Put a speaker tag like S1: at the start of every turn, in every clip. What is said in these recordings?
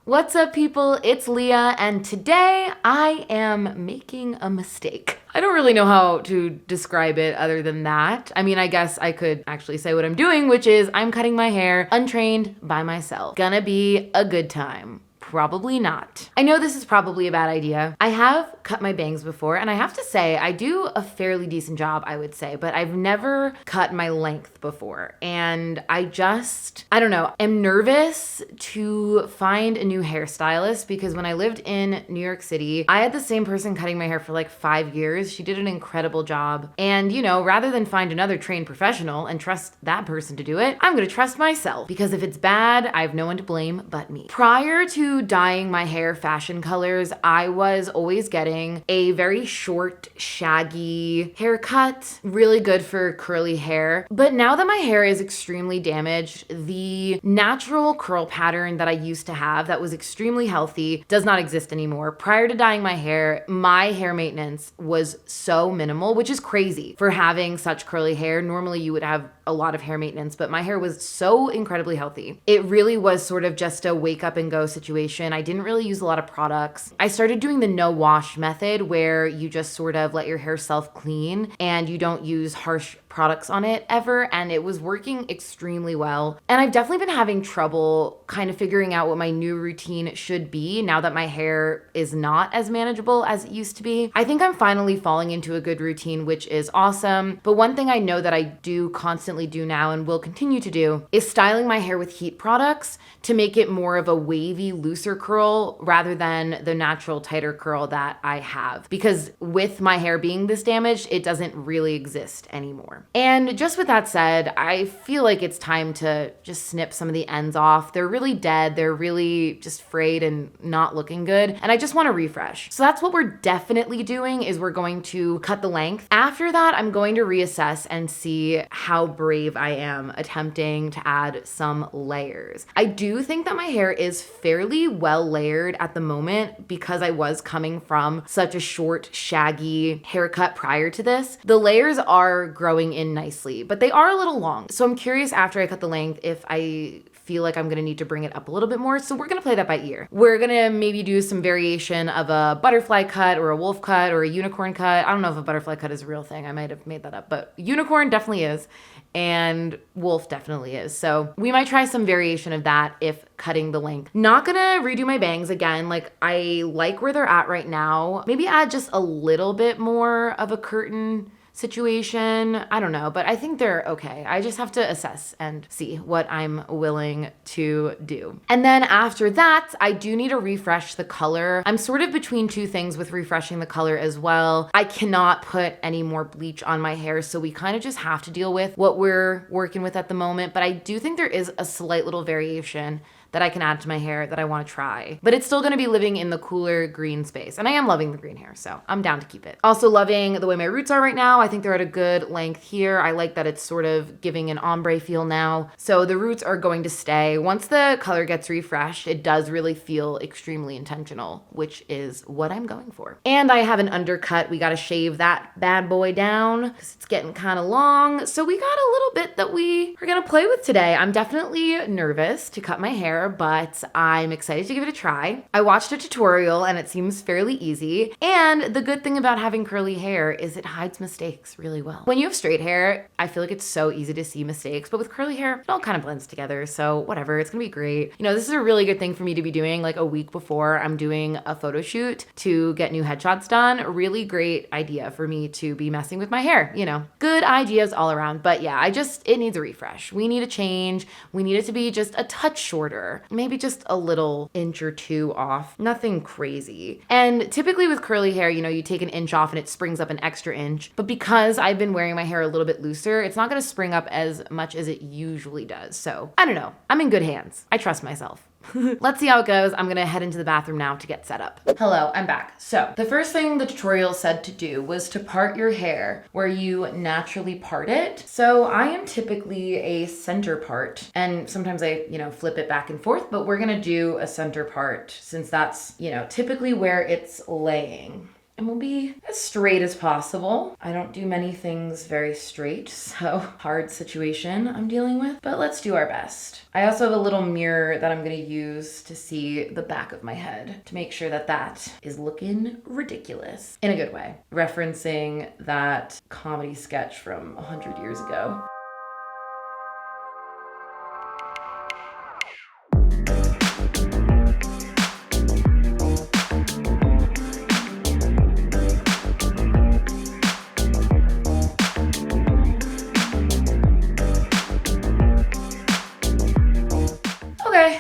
S1: What's up, people? It's Leah, and today I am making a mistake. I don't really know how to describe it other than that. I mean, I guess I could actually say what I'm doing, which is I'm cutting my hair untrained by myself. Gonna be a good time. Probably not. I know this is probably a bad idea. I have cut my bangs before, and I have to say, I do a fairly decent job, I would say, but I've never cut my length before. And I don't know, am nervous to find a new hairstylist because when I lived in New York City, I had the same person cutting my hair for like 5 years. She did an incredible job. And, you know, rather than find another trained professional and trust that person to do it, I'm gonna trust myself because if it's bad, I have no one to blame but me. Prior to dyeing my hair fashion colors, I was always getting a very short, shaggy haircut, really good for curly hair. But now that my hair is extremely damaged, the natural curl pattern that I used to have that was extremely healthy does not exist anymore. Prior to dyeing my hair maintenance was so minimal, which is crazy for having such curly hair. Normally you would have a lot of hair maintenance, but my hair was so incredibly healthy. It really was sort of just a wake up and go situation. I didn't really use a lot of products. I started doing the no wash method where you just sort of let your hair self clean and you don't use harsh products on it ever, and it was working extremely well. And I've definitely been having trouble kind of figuring out what my new routine should be now that my hair is not as manageable as it used to be. I think I'm finally falling into a good routine, which is awesome. But one thing I know that I do constantly do now and will continue to do is styling my hair with heat products to make it more of a wavy, looser curl rather than the natural tighter curl that I have. Because with my hair being this damaged, it doesn't really exist anymore. And just with that said, I feel like it's time to just snip some of the ends off. They're really dead. They're really just frayed and not looking good. And I just want to refresh. So that's what we're definitely doing, is we're going to cut the length. After that, I'm going to reassess and see how brave I am attempting to add some layers. I do think that my hair is fairly well layered at the moment because I was coming from such a short, shaggy haircut prior to this. The layers are growing in nicely, but they are a little long. So I'm curious after I cut the length if I feel like I'm gonna need to bring it up a little bit more. So we're gonna play that by ear. We're gonna maybe do some variation of a butterfly cut or a wolf cut or a unicorn cut. I don't know if a butterfly cut is a real thing. I might have made that up, but unicorn definitely is. And wolf definitely is. So we might try some variation of that if cutting the length. Not gonna redo my bangs again. Like, I like where they're at right now. Maybe add just a little bit more of a curtain situation. I don't know, but I think they're okay. I just have to assess and see what I'm willing to do. And then after that, I do need to refresh the color. I'm sort of between two things with refreshing the color as well. I cannot put any more bleach on my hair, so we kind of just have to deal with what we're working with at the moment. But I do think there is a slight little variation that I can add to my hair that I want to try. But it's still going to be living in the cooler green space. And I am loving the green hair, so I'm down to keep it. Also loving the way my roots are right now. I think they're at a good length here. I like that it's sort of giving an ombre feel now. So the roots are going to stay. Once the color gets refreshed, it does really feel extremely intentional, which is what I'm going for. And I have an undercut. We got to shave that bad boy down because it's getting kind of long. So we got a little bit that we are going to play with today. I'm definitely nervous to cut my hair, but I'm excited to give it a try. I watched a tutorial and it seems fairly easy. And the good thing about having curly hair is it hides mistakes really well. When you have straight hair, I feel like it's so easy to see mistakes, but with curly hair, it all kind of blends together. So whatever, it's gonna be great. You know, this is a really good thing for me to be doing like a week before I'm doing a photo shoot to get new headshots done. A really great idea for me to be messing with my hair, you know. Good ideas all around. But yeah, it needs a refresh. We need a change. We need it to be just a touch shorter. Maybe just a little inch or two off, nothing crazy. And typically with curly hair, you know, you take an inch off and it springs up an extra inch. But because I've been wearing my hair a little bit looser, it's not gonna spring up as much as it usually does. So I don't know, I'm in good hands. I trust myself. Let's see how it goes. I'm gonna head into the bathroom now to get set up. Hello, I'm back. So the first thing the tutorial said to do was to part your hair where you naturally part it. So I am typically a center part, and sometimes I, flip it back and forth, but we're gonna do a center part since that's, typically where it's laying. and we'll be as straight as possible. I don't do many things very straight, so hard situation I'm dealing with, but let's do our best. I also have a little mirror that I'm gonna use to see the back of my head to make sure that that is looking ridiculous in a good way, referencing that comedy sketch from 100 years ago.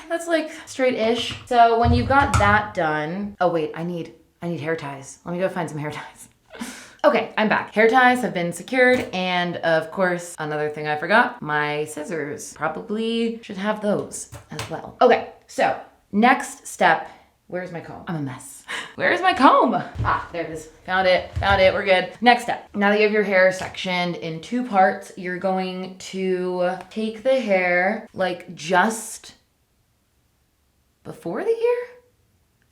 S1: That's like straight-ish. So when you've got that done, oh wait, I need hair ties. Let me go find some hair ties. Okay, I'm back. Hair ties have been secured, and of course, another thing I forgot, my scissors. Probably should have those as well. Okay, so next step, where's my comb? I'm a mess. Where's my comb? Ah, there it is. Found it, we're good. Next step, now that you have your hair sectioned in 2 parts, you're going to take the hair like just before the ear?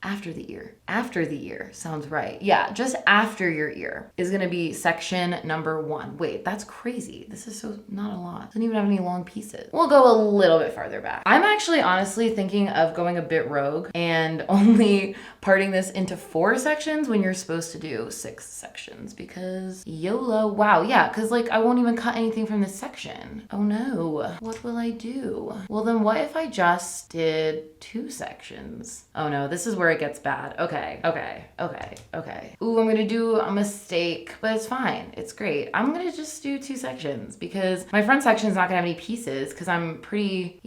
S1: After the ear. After the ear sounds right. Yeah, just after your ear is gonna be section number 1. Wait, that's crazy. This is so not a lot. Doesn't even have any long pieces. We'll go a little bit farther back. I'm actually honestly thinking of going a bit rogue and only parting this into 4 sections when you're supposed to do 6 sections because YOLO. Wow, yeah, because like I won't even cut anything from this section. Oh no, what will I do? Well then what if I just did 2 sections? Oh no, this is where it gets bad. Okay. Ooh, I'm gonna do a mistake, but it's fine. It's great. I'm gonna just do 2 sections because my front section is not gonna have any pieces because I'm pretty,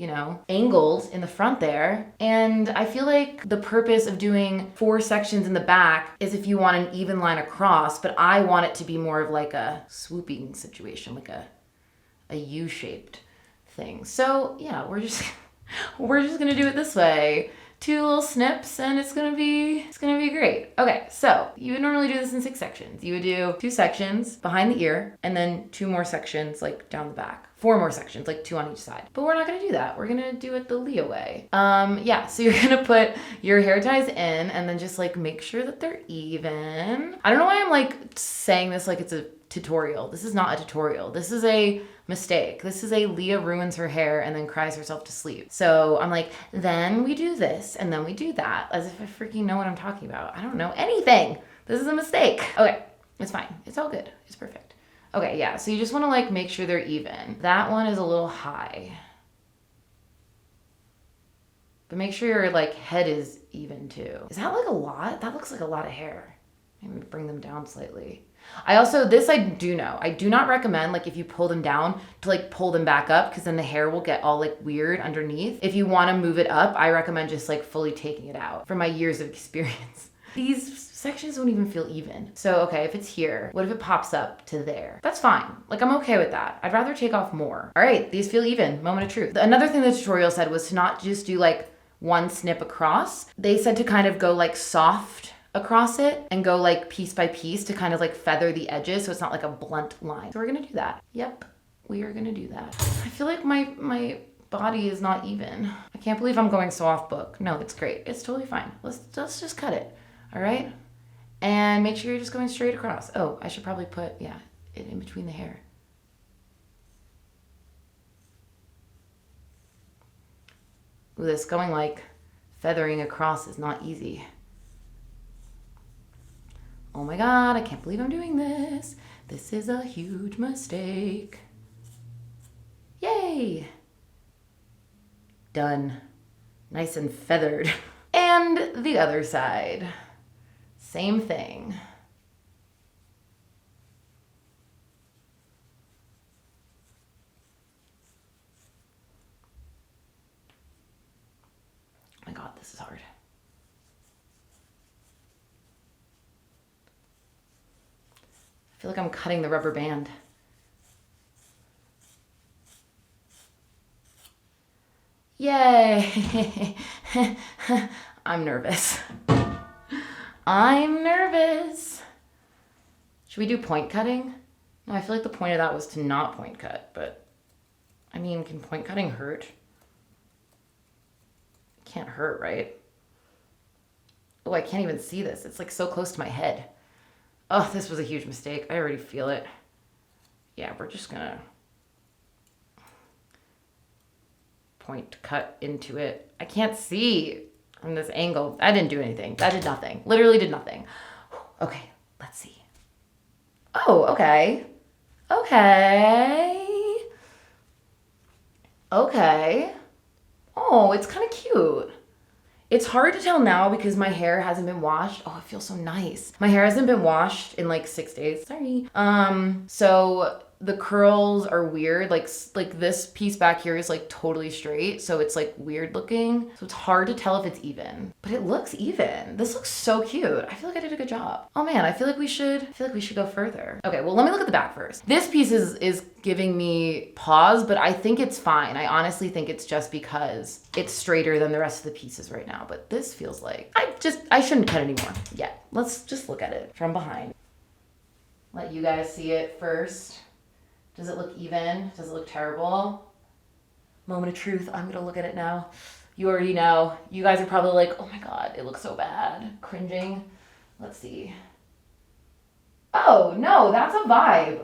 S1: angled in the front there. And I feel like the purpose of doing 4 sections in the back is if you want an even line across, but I want it to be more of like a swooping situation, like a U-shaped thing. So yeah, we're just gonna do it this way. 2 little snips and it's gonna be great. Okay, so you would normally do this in 6 sections. You would do 2 sections behind the ear and then 2 more sections like down the back. 4 more sections, like 2 on each side. But we're not gonna do that. We're gonna do it the Leah way. Yeah, so you're gonna put your hair ties in and then just like make sure that they're even. I don't know why I'm like saying this like it's a tutorial. This is not a tutorial. This is a mistake. This is a Leah ruins her hair and then cries herself to sleep. So I'm like, then we do this and then we do that as if I freaking know what I'm talking about. I don't know anything. This is a mistake. Okay, it's fine. It's all good. It's perfect. Okay, yeah, so you just want to like make sure they're even. That one is a little high. But make sure your like head is even too. Is that like a lot? That looks like a lot of hair. Maybe bring them down slightly. This I do know. I do not recommend like if you pull them down to like pull them back up because then the hair will get all like weird underneath. If you want to move it up, I recommend just like fully taking it out from my years of experience. These sections don't even feel even. So, okay, if it's here, what if it pops up to there? That's fine. Like, I'm okay with that. I'd rather take off more. All right, these feel even. Moment of truth. Another thing the tutorial said was to not just do like 1 snip across. They said to kind of go like soft across it and go like piece by piece to kind of like feather the edges so it's not like a blunt line. So we're gonna do that. Yep, we are gonna do that. I feel like my body is not even. I can't believe I'm going so off book. No, it's great. It's totally fine. Let's just cut it. All right? And make sure you're just going straight across. Oh, I should probably put, it in between the hair. Ooh, this going like feathering across is not easy. Oh my God, I can't believe I'm doing this. This is a huge mistake. Yay! Done. Nice and feathered. And the other side. Same thing. Oh my God, this is hard. I feel like I'm cutting the rubber band. Yay! I'm nervous. I'm nervous. Should we do point cutting? No, I feel like the point of that was to not point cut, but I mean, can point cutting hurt? It can't hurt, right? Oh, I can't even see this. It's like so close to my head. Oh, this was a huge mistake. I already feel it. Yeah, we're just gonna point cut into it. I can't see from this angle. I didn't do anything. That did nothing. Literally did nothing. Okay, let's see. Oh, okay. Okay. Okay. Oh, it's kind of cute. It's hard to tell now because my hair hasn't been washed. Oh, it feels so nice. My hair hasn't been washed in like 6 days. Sorry. So the curls are weird. Like this piece back here is like totally straight. So it's like weird looking. So it's hard to tell if it's even, but it looks even. This looks so cute. I feel like I did a good job. Oh man, I feel like we should go further. Okay, well, let me look at the back first. This piece is giving me pause, but I think it's fine. I honestly think it's just because it's straighter than the rest of the pieces right now, but this feels like, I shouldn't cut anymore yet. Let's just look at it from behind. Let you guys see it first. Does it look even? Does it look terrible? Moment of truth, I'm gonna look at it now. You already know. You guys are probably like, oh my God, it looks so bad. Cringing. Let's see. Oh no, that's a vibe.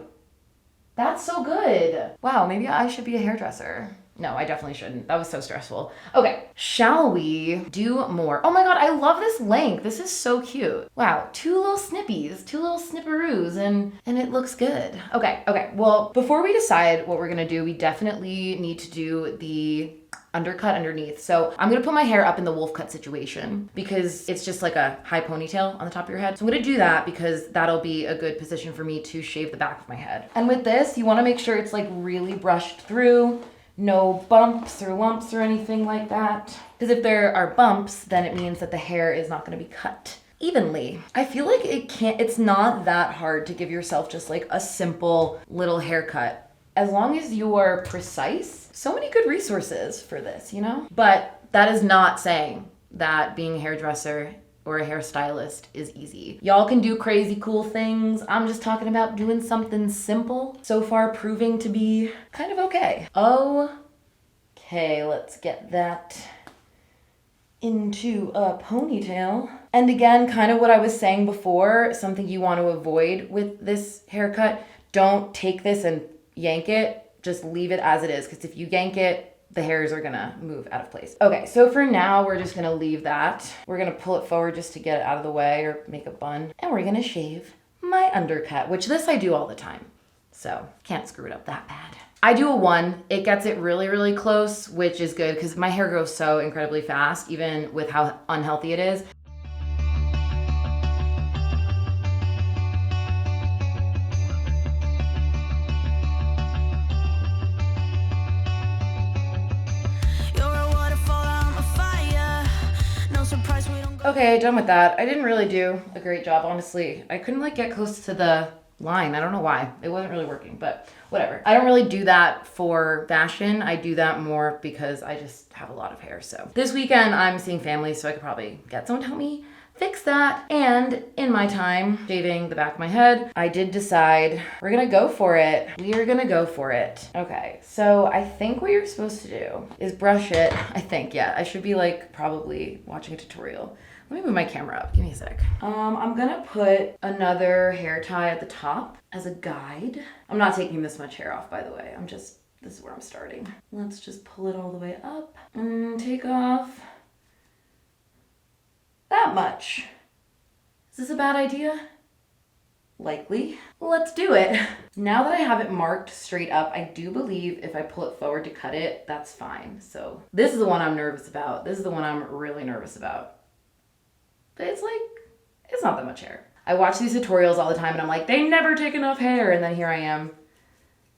S1: That's so good. Wow, maybe I should be a hairdresser. No, I definitely shouldn't. That was so stressful. Okay, shall we do more? Oh my God, I love this length. This is so cute. Wow, 2 little snippies, 2 little snipperoos, and it looks good. Okay. Well, before we decide what we're gonna do, we definitely need to do the undercut underneath. So I'm gonna put my hair up in the wolf cut situation because it's just like a high ponytail on the top of your head. So I'm gonna do that because that'll be a good position for me to shave the back of my head. And with this, you wanna make sure it's like really brushed through. No bumps or lumps or anything like that. Because if there are bumps, then it means that the hair is not gonna be cut evenly. I feel like it's not that hard to give yourself just like a simple little haircut. As long as you are precise, so many good resources for this, you know? But that is not saying that being a hairdresser or a hairstylist is easy. Y'all can do crazy cool things. I'm just talking about doing something simple, so far proving to be kind of okay. Okay, let's get that into a ponytail. And again, kind of what I was saying before, something you want to avoid with this haircut, don't take this and yank it, just leave it as it is, because if you yank it, the hairs are gonna move out of place. Okay, so for now, we're just gonna leave that. We're gonna pull it forward just to get it out of the way or make a bun. And we're gonna shave my undercut, which this I do all the time. So can't screw it up that bad. I do a 1. It gets it really, really close, which is good because my hair grows so incredibly fast, even with how unhealthy it is. Okay, done with that. I didn't really do a great job, honestly. I couldn't like get close to the line. I don't know why. It wasn't really working, but whatever. I don't really do that for fashion. I do that more because I just have a lot of hair. So this weekend I'm seeing family, so I could probably get someone to help me fix that. And in my time shaving the back of my head, I did decide we're gonna go for it. We are gonna go for it. Okay, so I think what you're supposed to do is brush it. I think, yeah, I should be like probably watching a tutorial. Let me move my camera up. Give me a sec. I'm gonna put another hair tie at the top as a guide. I'm not taking this much hair off, by the way. This is where I'm starting. Let's just pull it all the way up and take off that much. Is this a bad idea? Likely. Let's do it. Now that I have it marked straight up, I do believe if I pull it forward to cut it, that's fine. So this is the one I'm nervous about. This is the one I'm really nervous about. But it's not that much hair. I watch these tutorials all the time and I'm like, they never take enough hair. And then here I am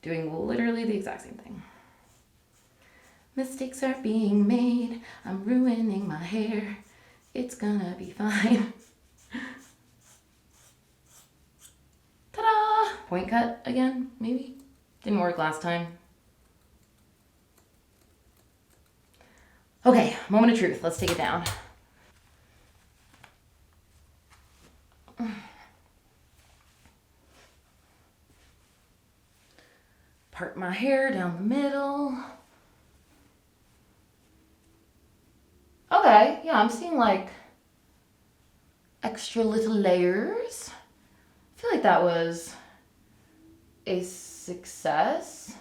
S1: doing literally the exact same thing. Mistakes are being made. I'm ruining my hair. It's gonna be fine. Ta-da! Point cut again, maybe? Didn't work last time. Okay, moment of truth. Let's take it down. Part my hair down the middle. Okay, yeah, I'm seeing like extra little layers. I feel like that was a success-ish.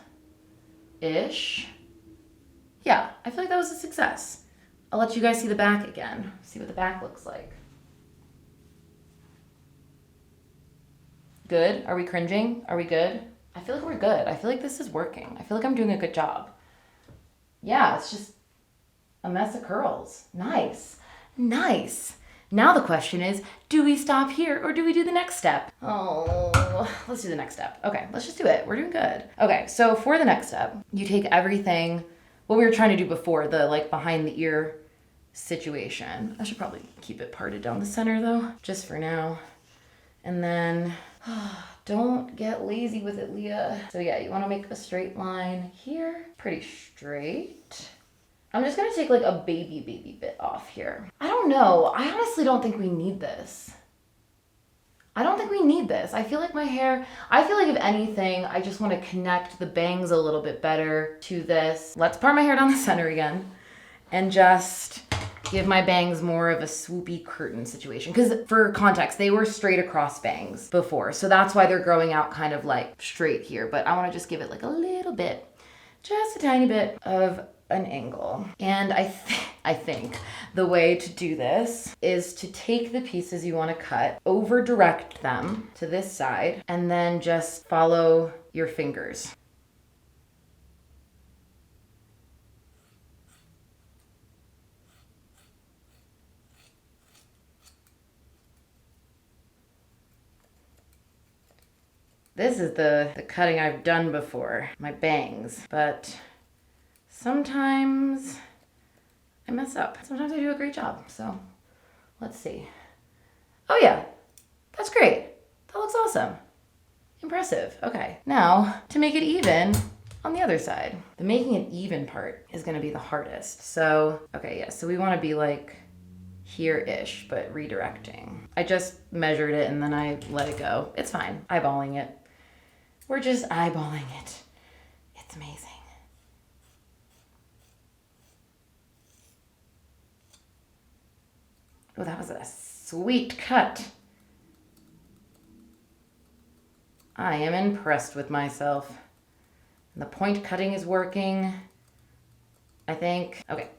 S1: Yeah, I feel like that was a success. I'll let you guys see the back again. See what the back looks like. Good? Are we cringing? Are we good? I feel like we're good. I feel like this is working. I feel like I'm doing a good job. Yeah, it's just a mess of curls. Nice. Nice. Now the question is, do we stop here or do we do the next step? Oh, let's do the next step. Okay, let's just do it. We're doing good. Okay, so for the next step, you take everything, what we were trying to do before, the like behind the ear situation. I should probably keep it parted down the center though, just for now. And then, don't get lazy with it, Leah. So yeah, you wanna make a straight line here, pretty straight. I'm just gonna take like a baby bit off here. I don't know, I honestly don't think we need this. I don't think we need this. I feel like my hair, I feel like if anything, I just wanna connect the bangs a little bit better to this. Let's part my hair down the center again and just give my bangs more of a swoopy curtain situation. Because for context, they were straight across bangs before. So that's why they're growing out kind of like straight here. But I wanna just give it like a little bit, just a tiny bit of an angle. And I think the way to do this is to take the pieces you want to cut, over direct them to this side, and then just follow your fingers. This is the cutting I've done before, my bangs, but sometimes I mess up. Sometimes I do a great job, so let's see. Oh yeah, that's great. That looks awesome. Impressive. Okay, now to make it even on the other side. The making it even part is gonna be the hardest. So, okay, yeah, so we wanna be like here-ish, but redirecting. I just measured it and then I let it go. It's fine, eyeballing it. We're just eyeballing it. It's amazing. Oh, that was a sweet cut. I am impressed with myself. And the point cutting is working, I think. Okay,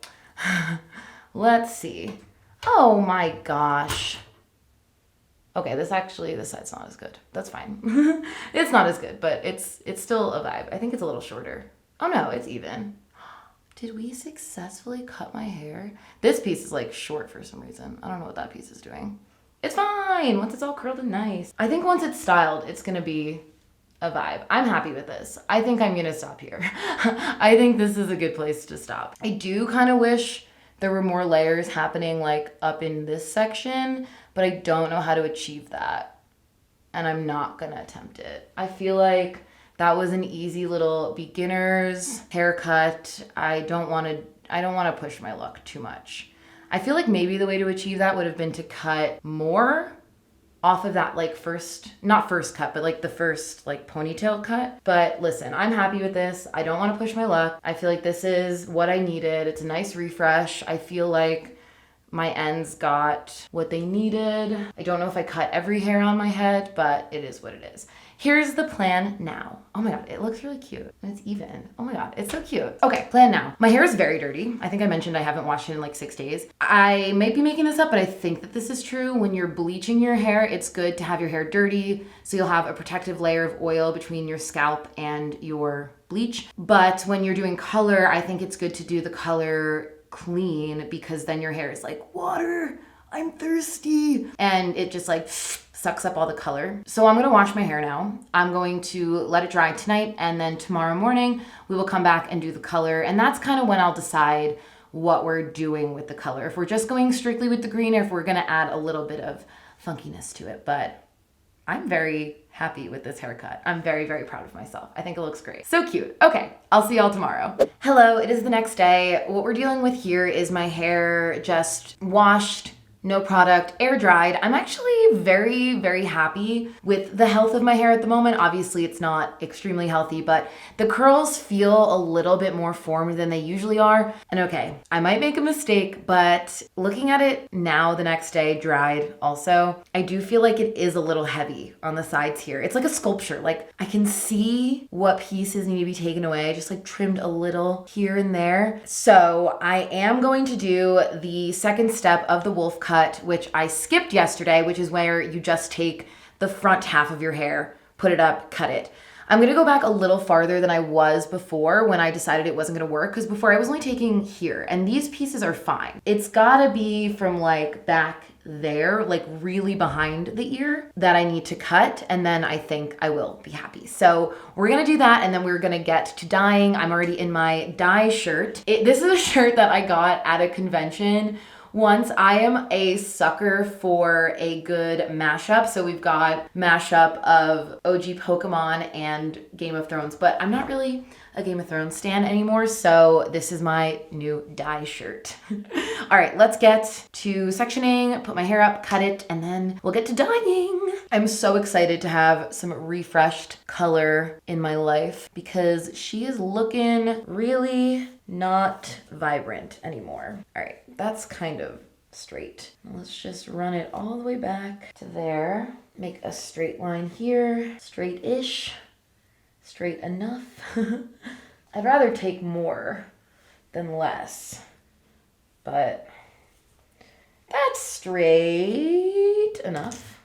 S1: let's see. Oh my gosh. Okay, this side's not as good. That's fine. It's not as good, but it's still a vibe. I think it's a little shorter. Oh no, it's even. Did we successfully cut my hair? This piece is like short for some reason. I don't know what that piece is doing. It's fine once it's all curled and nice. I think once it's styled, it's gonna be a vibe. I'm happy with this. I think I'm gonna stop here. I think this is a good place to stop. I do kind of wish there were more layers happening like up in this section, but I don't know how to achieve that. And I'm not gonna attempt it. I feel like that was an easy little beginner's haircut. I don't wanna push my luck too much. I feel like maybe the way to achieve that would have been to cut more off of that like not first cut, but like the first like ponytail cut. But listen, I'm happy with this. I don't want to push my luck. I feel like this is what I needed. It's a nice refresh. I feel like my ends got what they needed. I don't know if I cut every hair on my head, but it is what it is. Here's the plan now. Oh my God, it looks really cute and it's even. Oh my God, it's so cute. Okay, plan now. My hair is very dirty. I think I mentioned I haven't washed it in like 6 days. I might be making this up, but I think that this is true. When you're bleaching your hair, it's good to have your hair dirty so you'll have a protective layer of oil between your scalp and your bleach. But when you're doing color, I think it's good to do the color clean because then your hair is like, water, I'm thirsty. And it just like sucks up all the color. So I'm gonna wash my hair now. I'm going to let it dry tonight and then tomorrow morning we will come back and do the color. And that's kind of when I'll decide what we're doing with the color. If we're just going strictly with the green or if we're gonna add a little bit of funkiness to it. But I'm very happy with this haircut. I'm very, very proud of myself. I think it looks great. So cute. Okay, I'll see y'all tomorrow. Hello, it is the next day. What we're dealing with here is my hair just washed, no product, air dried. I'm actually very, very happy with the health of my hair at the moment. Obviously, it's not extremely healthy, but the curls feel a little bit more formed than they usually are. And okay, I might make a mistake, but looking at it now the next day, dried also, I do feel like it is a little heavy on the sides here. It's like a sculpture. Like I can see what pieces need to be taken away, just like trimmed a little here and there. So I am going to do the second step of the wolf cut, which I skipped yesterday, which is where you just take the front half of your hair, put it up, cut it. I'm gonna go back a little farther than I was before when I decided it wasn't gonna work, because before I was only taking here, and these pieces are fine. It's gotta be from like back there, like really behind the ear, that I need to cut, and then I think I will be happy. So we're gonna do that, and then we're gonna get to dyeing. I'm already in my dye shirt. This is a shirt that I got at a convention once. I am a sucker for a good mashup. So we've got mashup of OG Pokemon and Game of Thrones, but I'm not really a Game of Thrones stan anymore. So this is my new dye shirt. All right, let's get to sectioning, put my hair up, cut it, and then we'll get to dyeing. I'm so excited to have some refreshed color in my life because she is looking really not vibrant anymore. All right, that's kind of straight. Let's just run it all the way back to there. Make a straight line here, straight-ish, straight enough. I'd rather take more than less, but that's straight enough.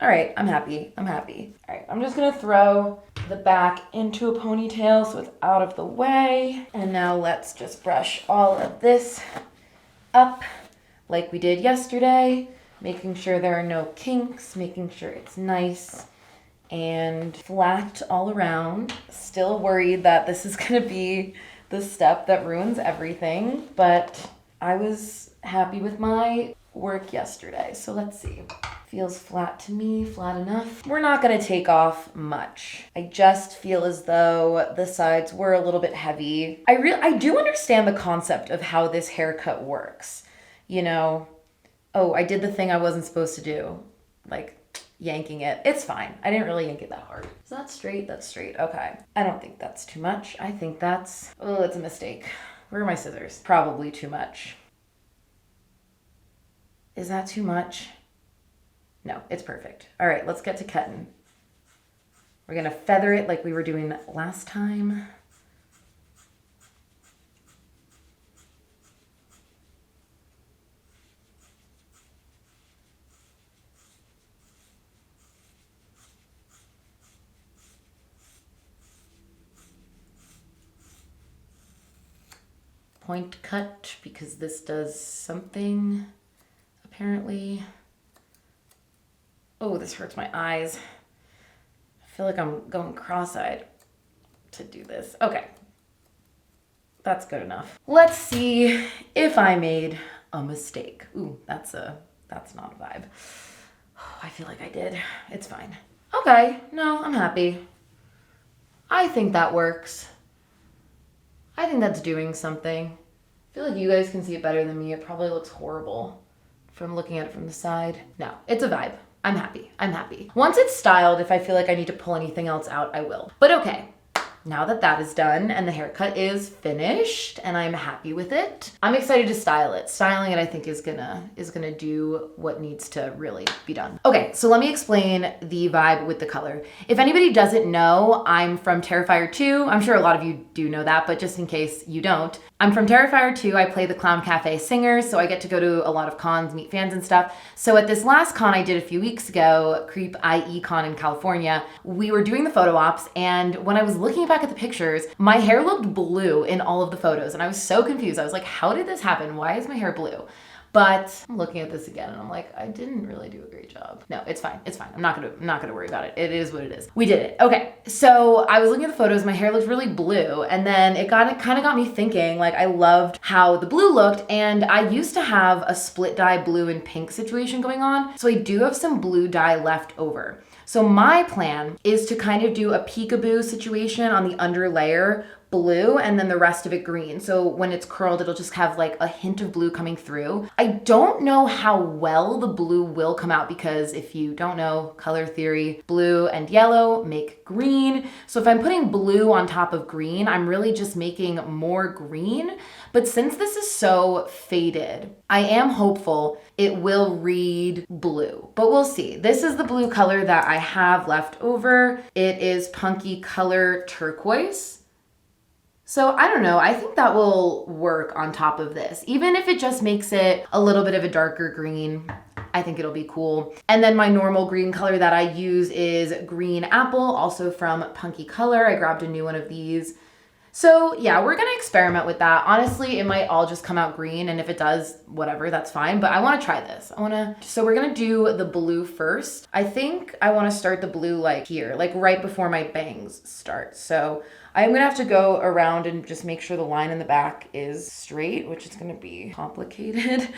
S1: All right, I'm happy. All right, I'm just gonna throw the back into a ponytail so it's out of the way. And now let's just brush all of this up like we did yesterday, making sure there are no kinks, making sure it's nice and flat all around. Still worried that this is gonna be the step that ruins everything, but I was happy with my work yesterday. So let's see. Feels flat to me, flat enough. We're not gonna take off much. I just feel as though the sides were a little bit heavy. I do understand the concept of how this haircut works. You know, oh, I did the thing I wasn't supposed to do, like yanking it. It's fine. I didn't really yank it that hard. Is that straight? That's straight. Okay. I don't think that's too much. I think that's, oh, it's a mistake. Where are my scissors? Probably too much. Is that too much? No, it's perfect. All right, let's get to cutting. We're gonna feather it like we were doing last time. Point cut, because this does something, apparently. Oh, this hurts my eyes. I feel like I'm going cross-eyed to do this. Okay, that's good enough. Let's see if I made a mistake. Ooh, that's not a vibe. Oh, I feel like I did. It's fine. Okay, no, I'm happy. I think that works. I think that's doing something. I feel like you guys can see it better than me. It probably looks horrible from looking at it from the side. No, it's a vibe. I'm happy. Once it's styled, if I feel like I need to pull anything else out, I will. But okay, now that that is done and the haircut is finished and I'm happy with it, I'm excited to style it. Styling it, I think, is gonna do what needs to really be done. Okay, so let me explain the vibe with the color. If anybody doesn't know, I'm from Terrifier 2. I'm sure a lot of you do know that, but just in case you don't, I'm from Terrifier 2. I play the Clown Cafe Singers, so I get to go to a lot of cons, meet fans and stuff. So at this last con I did a few weeks ago, Creep IE Con in California, we were doing the photo ops, and when I was looking back at the pictures, my hair looked blue in all of the photos, and I was so confused. I was like, how did this happen? Why is my hair blue? But I'm looking at this again and I'm like, I didn't really do a great job. No, it's fine. I'm not gonna worry about it. It is what it is. We did it. Okay. So I was looking at the photos, my hair looked really blue, and then it kind of got me thinking, like, I loved how the blue looked, and I used to have a split dye blue and pink situation going on. So I do have some blue dye left over. So my plan is to kind of do a peekaboo situation on the under layer, blue and then the rest of it green. So when it's curled, it'll just have like a hint of blue coming through. I don't know how well the blue will come out because if you don't know color theory, blue and yellow make green. So if I'm putting blue on top of green, I'm really just making more green. But since this is so faded, I am hopeful it will read blue, but we'll see. This is the blue color that I have left over. It is Punky Color Turquoise. So I don't know, I think that will work on top of this. Even if it just makes it a little bit of a darker green, I think it'll be cool. And then my normal green color that I use is Green Apple, also from Punky Color. I grabbed a new one of these. So yeah, we're gonna experiment with that. Honestly, it might all just come out green, and if it does, whatever, that's fine. But I wanna try this. So we're gonna do the blue first. I think I wanna start the blue like here, like right before my bangs start. So I'm gonna have to go around and just make sure the line in the back is straight, which is gonna be complicated,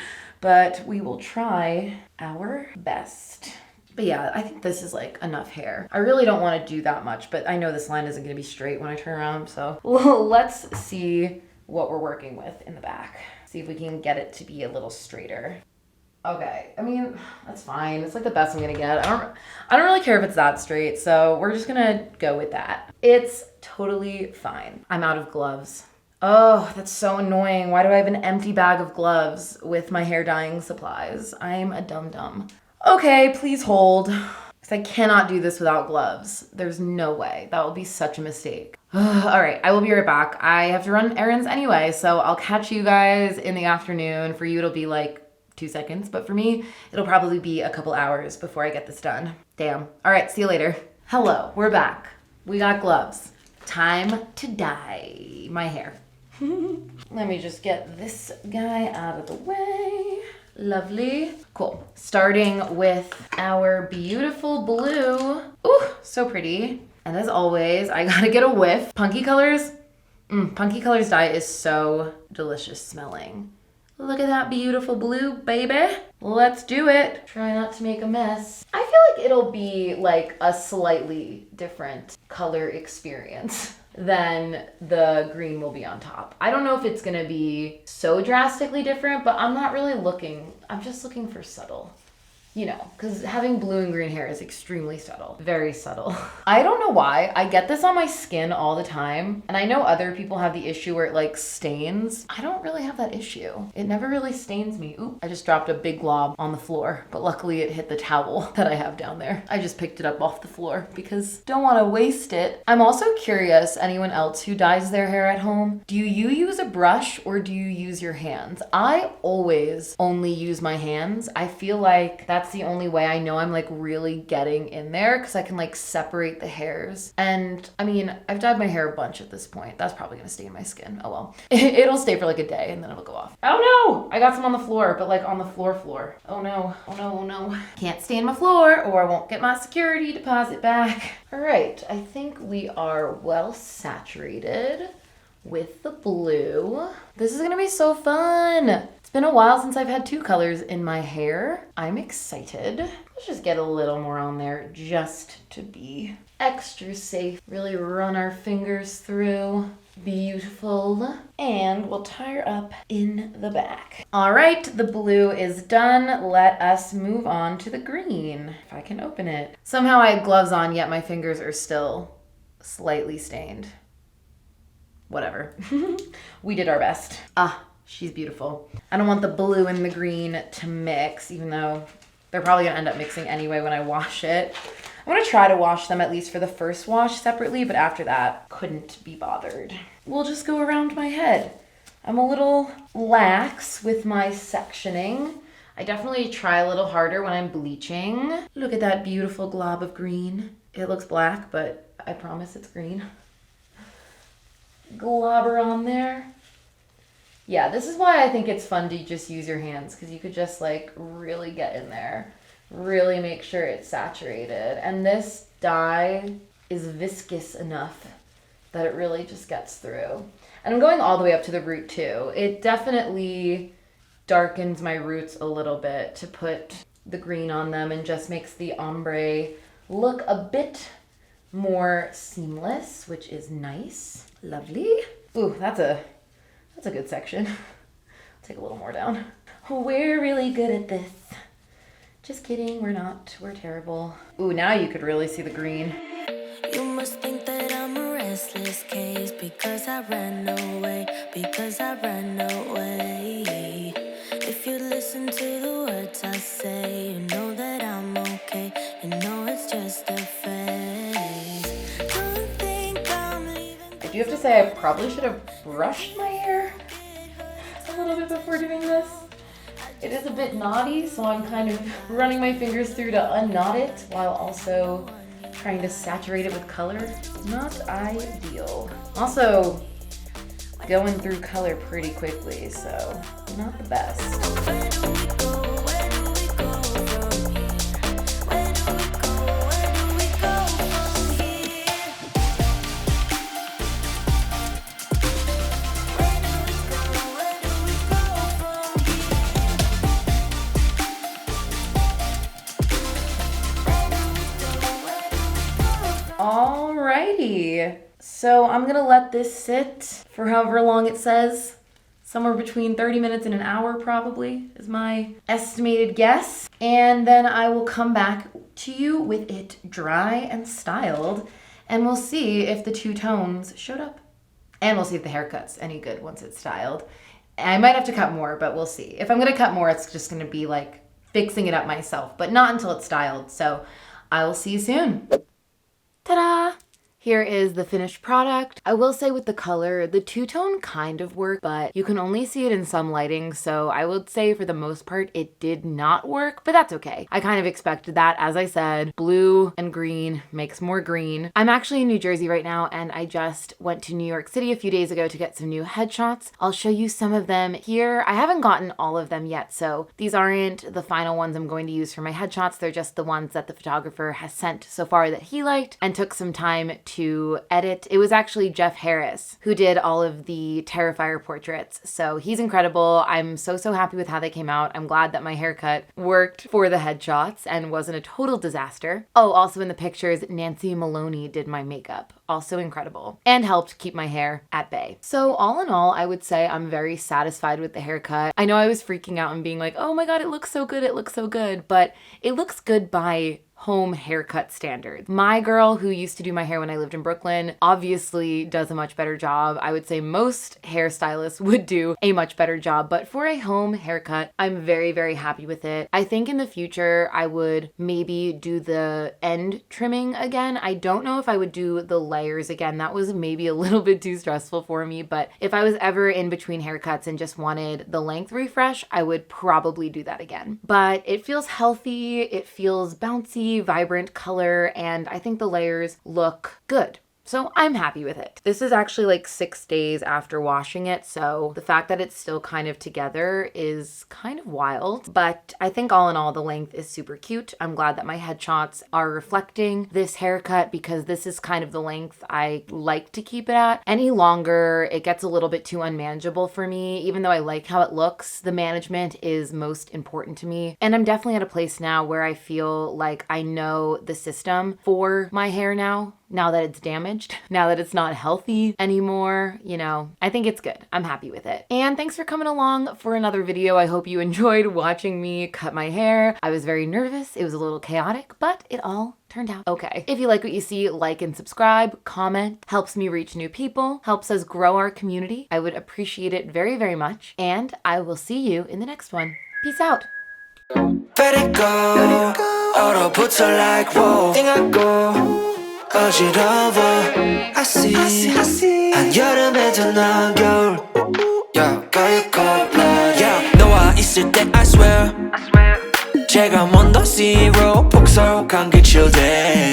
S1: but we will try our best. But yeah, I think this is like enough hair. I really don't want to do that much, but I know this line isn't going to be straight when I turn around. So let's see what we're working with in the back. See if we can get it to be a little straighter. Okay, I mean, that's fine. It's like the best I'm going to get. I don't really care if it's that straight, so we're just going to go with that. It's totally fine. I'm out of gloves. Oh, that's so annoying. Why do I have an empty bag of gloves with my hair dyeing supplies? I'm a dum-dum. Okay, please hold, because I cannot do this without gloves. There's no way. That would be such a mistake. All right, I will be right back. I have to run errands anyway, so I'll catch you guys in the afternoon. For you, it'll be like 2 seconds, but for me, it'll probably be a couple hours before I get this done. Damn. All right, see you later. Hello, we're back. We got gloves. Time to dye my hair. Let me just get this guy out of the way. Lovely. Cool. Starting with our beautiful blue. Ooh, so pretty. And as always, I gotta get a whiff. Punky Colors. Punky Colors dye is so delicious smelling. Look at that beautiful blue, baby. Let's do it. Try not to make a mess. I feel like it'll be like a slightly different color experience than the green will be on top. I don't know if it's gonna be so drastically different, but I'm not really looking. I'm just looking for subtle. You know, because having blue and green hair is extremely subtle. Very subtle. I don't know why. I get this on my skin all the time. And I know other people have the issue where it like stains. I don't really have that issue. It never really stains me. Oop, I just dropped a big glob on the floor. But luckily it hit the towel that I have down there. I just picked it up off the floor because don't want to waste it. I'm also curious, anyone else who dyes their hair at home, do you use a brush or do you use your hands? I always only use my hands. I feel like that's the only way I know I'm like really getting in there because I can like separate the hairs. And I mean, I've dyed my hair a bunch at this point. That's probably gonna stain my skin. Oh well. It'll stay for like a day and then it'll go off. Oh no! I got some on the floor, but like on the floor. Oh no. Oh no, oh no. Can't stain my floor or I won't get my security deposit back. All right, I think we are well saturated with the blue. This is gonna be so fun. It's been a while since I've had 2 colors in my hair. I'm excited. Let's just get a little more on there just to be extra safe. Really run our fingers through. Beautiful. And we'll tie her up in the back. All right, the blue is done. Let us move on to the green. If I can open it. Somehow I have gloves on, yet my fingers are still slightly stained. Whatever. We did our best. Ah, she's beautiful. I don't want the blue and the green to mix, even though they're probably gonna end up mixing anyway when I wash it. I'm gonna try to wash them at least for the first wash separately, but after that, couldn't be bothered. We'll just go around my head. I'm a little lax with my sectioning. I definitely try a little harder when I'm bleaching. Look at that beautiful glob of green. It looks black, but I promise it's green. Globber on there. Yeah, this is why I think it's fun to just use your hands because you could just like really get in there, really make sure it's saturated. And this dye is viscous enough that it really just gets through. And I'm going all the way up to the root too. It definitely darkens my roots a little bit to put the green on them and just makes the ombre look a bit more seamless, which is nice. Lovely. Ooh, that's a good section. Take a little more down. We're really good at this. Just kidding, we're not. We're terrible. Ooh, now you could really see the green.
S2: You must think that I'm a restless case because I ran away, because I ran away. If you listen to the words I say, you know that I'm okay, you know it's just a phase. Don't think I'm leaving.
S1: I do have to say I probably should have brushed my hair a little bit before doing this. It is a bit knotty, so I'm kind of running my fingers through to unknot it while also trying to saturate it with color. Not ideal. Also, going through color pretty quickly, so not the best.
S2: Where do we go? Where do we go from here? Where do we go? Where do we go from here? Where do we go? Where do we go from here?
S1: Alrighty. So I'm gonna let this sit for however long it says. Somewhere between 30 minutes and an hour probably is my estimated guess. And then I will come back to you with it dry and styled, and we'll see if the two tones showed up. And we'll see if the haircut's any good once it's styled. I might have to cut more, but we'll see. If I'm gonna cut more, it's just gonna be like fixing it up myself, but not until it's styled. So I will see you soon. Ta-da! Here is the finished product. I will say with the color, the two-tone kind of worked, but you can only see it in some lighting, so I would say for the most part it did not work, but that's okay. I kind of expected that. As I said, blue and green makes more green. I'm actually in New Jersey right now, and I just went to New York City a few days ago to get some new headshots. I'll show you some of them here. I haven't gotten all of them yet, so these aren't the final ones I'm going to use for my headshots. They're just the ones that the photographer has sent so far that he liked and took some time to edit. It was actually Jeff Harris who did all of the Terrifier portraits. So he's incredible. I'm so happy with how they came out. I'm glad that my haircut worked for the headshots and wasn't a total disaster. Oh, also in the pictures, Nancy Maloney did my makeup. Also incredible. And helped keep my hair at bay. So all in all, I would say I'm very satisfied with the haircut. I know I was freaking out and being like, oh my God, it looks so good. It looks so good. But it looks good by home haircut standards. My girl who used to do my hair when I lived in Brooklyn obviously does a much better job. I would say most hairstylists would do a much better job, but for a home haircut, I'm very happy with it. I think in the future, I would maybe do the end trimming again. I don't know if I would do the layers again. That was maybe a little bit too stressful for me, but if I was ever in between haircuts and just wanted the length refresh, I would probably do that again. But it feels healthy, it feels bouncy, vibrant color, and I think the layers look good. So I'm happy with it. This is actually like 6 days after washing it, so the fact that it's still kind of together is kind of wild, but I think all in all, the length is super cute. I'm glad that my headshots are reflecting this haircut because this is kind of the length I like to keep it at. Any longer, it gets a little bit too unmanageable for me. Even though I like how it looks, the management is most important to me. And I'm definitely at a place now where I feel like I know the system for my hair now that it's damaged, now that it's not healthy anymore, you know, I think it's good. I'm happy with it. And thanks for coming along for another video. I hope you enjoyed watching me cut my hair. I was very nervous. It was a little chaotic, but it all turned out okay. If you like what you see, like and subscribe, comment, helps me reach new people, helps us grow our community. I would appreciate it very much. And I will see you in the next one. Peace out.
S3: Let it go. 얼어붙어 like whoa. 띵하고 어지러워. I see. 한여름에도 넌 겨울. Yeah, girl you cold blood. Yeah, 너와 있을 때 I swear. 제가 먼저 zero 폭설한 게 chill day.